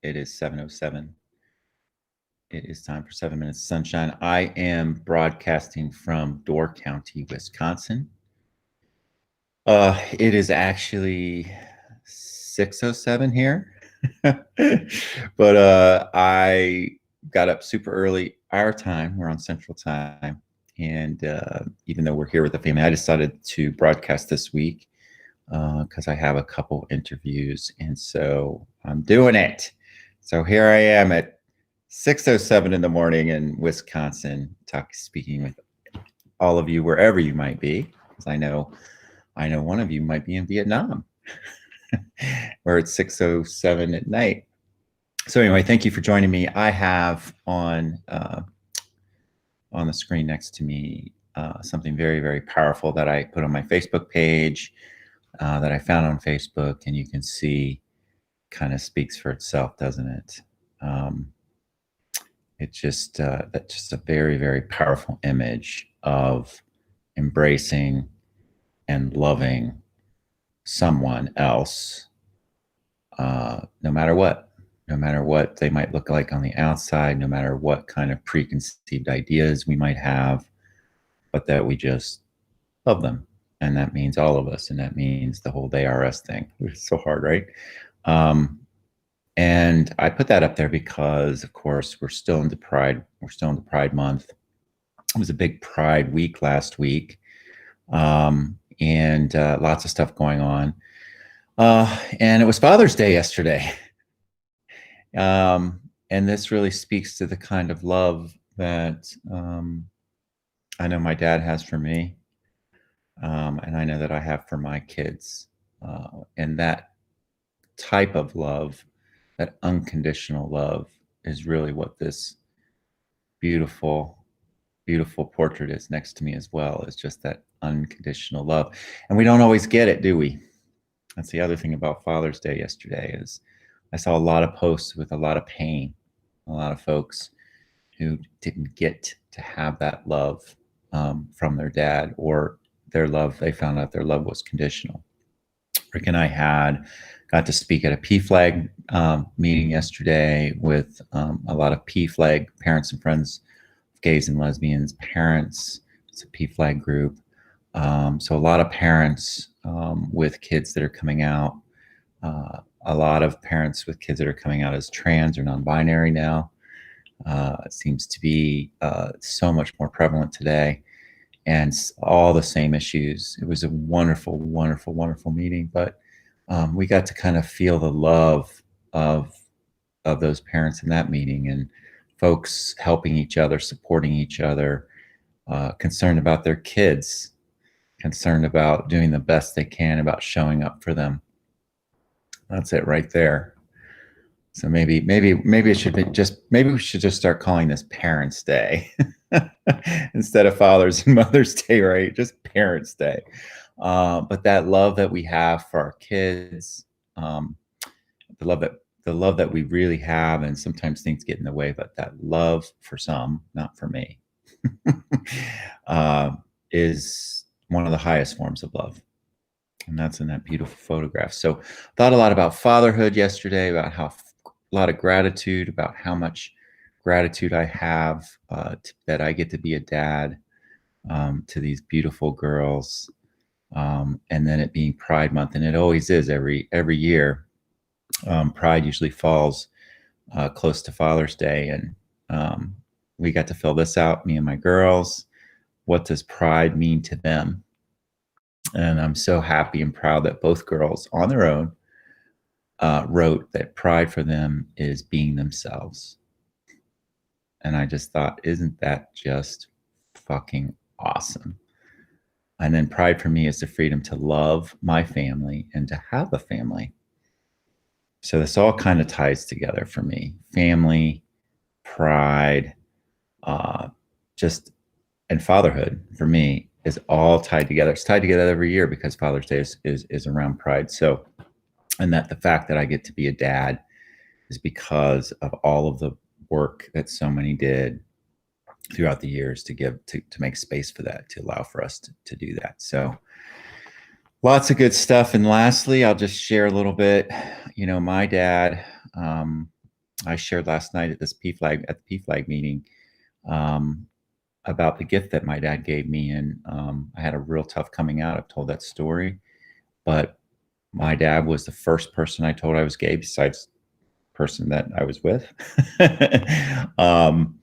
It is 7:07. It is time for 7 Minutes of Sunshine. I am broadcasting from Door County, Wisconsin. It is actually 6:07 here. But I got up super early our time. We're on Central Time. And even though we're here with the family, I decided to broadcast this week because I have a couple interviews. And so I'm doing it. So here I am at 6:07 in the morning in Wisconsin, speaking with all of you wherever you might be, because I know one of you might be in Vietnam, where it's 6:07 at night. So anyway, thank you for joining me. I have on the screen next to me something very, very powerful that I put on my Facebook page, that I found on Facebook, and you can see kind of speaks for itself, doesn't it? It's just that's just a very, very powerful image of embracing and loving someone else, no matter what they might look like on the outside, no matter what kind of preconceived ideas we might have, but that we just love them. And that means all of us, and that means the whole they are us thing. It's so hard, right? And I put that up there because, of course, we're still into Pride. We're still into Pride Month. It was a big Pride week last week, and lots of stuff going on. And it was Father's Day yesterday. And this really speaks to the kind of love that I know my dad has for me, and I know that I have for my kids. And that type of love, that unconditional love, is really what this beautiful, beautiful portrait is next to me as well. Is just that unconditional love. And we don't always get it, do we? That's the other thing about Father's Day yesterday is I saw a lot of posts with a lot of pain, a lot of folks who didn't get to have that love from their dad, or their love, they found out their love was conditional. Rick and I got to speak at a PFLAG meeting yesterday with a lot of PFLAG parents and friends of gays and lesbians parents. It's a PFLAG group. So a lot of parents with kids that are coming out, a lot of parents with kids that are coming out as trans or non-binary now. It seems to be so much more prevalent today, and all the same issues. It was a wonderful, wonderful, wonderful meeting, but we got to kind of feel the love of those parents in that meeting, and folks helping each other, supporting each other, concerned about their kids, concerned about doing the best they can, about showing up for them. That's it right there. So maybe it should be maybe we should just start calling this Parents' Day instead of Father's and Mother's Day, right? Just Parents' Day. But that love that we have for our kids, the love that we really have, and sometimes things get in the way, but that love for some, not for me, is one of the highest forms of love. And that's in that beautiful photograph. So thought a lot about fatherhood yesterday, about how a lot of gratitude, about how much gratitude I have that I get to be a dad to these beautiful girls. And then it being Pride Month, and it always is every year. Pride usually falls close to Father's Day, and we got to fill this out, me and my girls. What does pride mean to them? And I'm so happy and proud that both girls on their own wrote that pride for them is being themselves. And I just thought, isn't that just fucking awesome? And then pride for me is the freedom to love my family and to have a family. So this all kind of ties together for me. Family, pride, and fatherhood for me is all tied together. It's tied together every year because Father's Day is around Pride. So, and that the fact that I get to be a dad is because of all of the work that so many did throughout the years to make space for that, to allow for us to do that. So lots of good stuff. And lastly, I'll just share a little bit. My dad I shared last night at the PFLAG meeting, um, about the gift that my dad gave me, and I had a real tough coming out. I've told that story, but my dad was the first person I told I was gay, besides the person that I was with. um,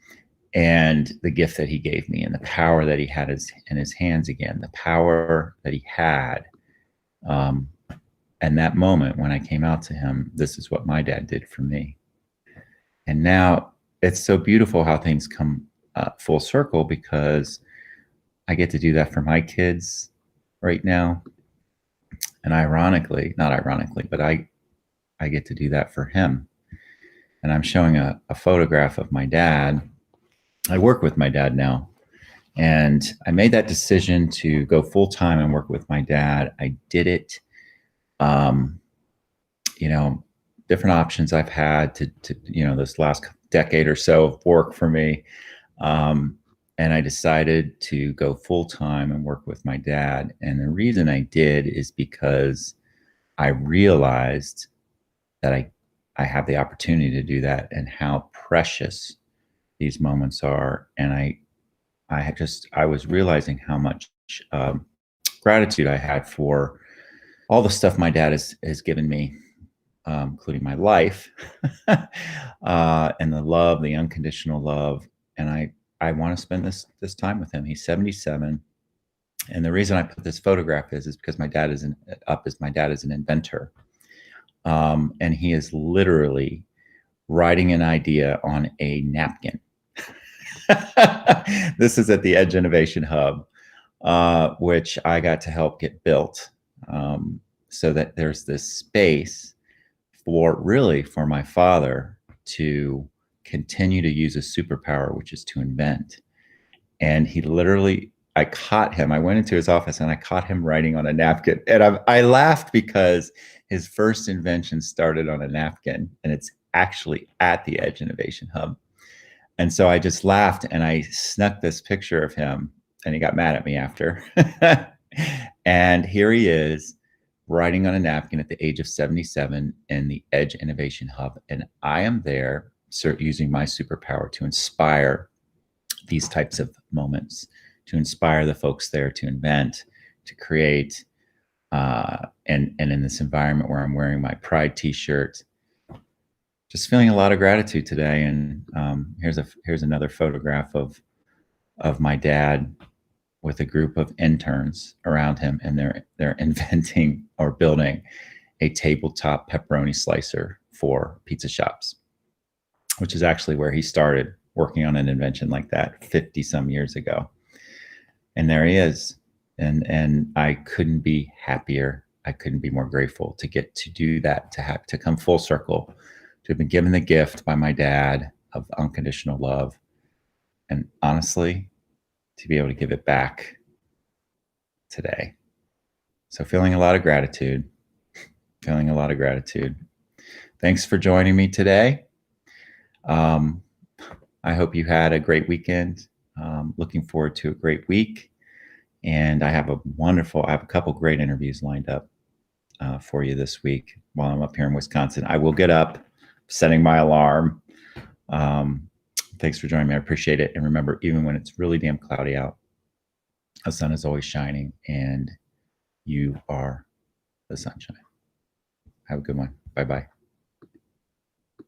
and the gift that he gave me, and the power that he had in his hands again, the power that he had. Um, and that moment when I came out to him, this is what my dad did for me. And now it's so beautiful how things come full circle, because I get to do that for my kids right now. And ironically, not ironically, but I get to do that for him. And I'm showing a photograph of my dad. I work with my dad now. And I made that decision to go full time and work with my dad. I did it. Um, you know, different options I've had to this last decade or so of work for me. And I decided to go full time and work with my dad. And the reason I did is because I realized that I have the opportunity to do that, and how precious these moments are. And I was realizing how much gratitude I had for all the stuff my dad has given me, including my life, and the love, the unconditional love. And I want to spend this time with him. He's 77. And the reason I put this photograph is because my dad is an inventor. And he is literally writing an idea on a napkin. This is at the Edge Innovation Hub, which I got to help get built, so that there's this space for my father to continue to use a superpower, which is to invent. And he literally, I caught him. I went into his office and I caught him writing on a napkin. And I laughed because his first invention started on a napkin, and it's actually at the Edge Innovation Hub. And so I just laughed, and I snuck this picture of him, and he got mad at me after. And here he is writing on a napkin at the age of 77 in the Edge Innovation Hub. And I am there using my superpower to inspire these types of moments, to inspire the folks there to invent, to create, and in this environment where I'm wearing my Pride t-shirt, just feeling a lot of gratitude today. And here's another photograph of my dad with a group of interns around him, and they're inventing or building a tabletop pepperoni slicer for pizza shops, which is actually where he started working on an invention like that 50 some years ago. And there he is. And I couldn't be happier. I couldn't be more grateful to get to do that, to come full circle, to have been given the gift by my dad of unconditional love. And honestly, to be able to give it back today. So feeling a lot of gratitude. Thanks for joining me today. I hope you had a great weekend. Looking forward to a great week. And I have a couple great interviews lined up for you this week while I'm up here in Wisconsin. I will get up, setting my alarm. Thanks for joining me. I appreciate it. And remember, even when it's really damn cloudy out, the sun is always shining, and you are the sunshine. Have a good one. Bye-bye.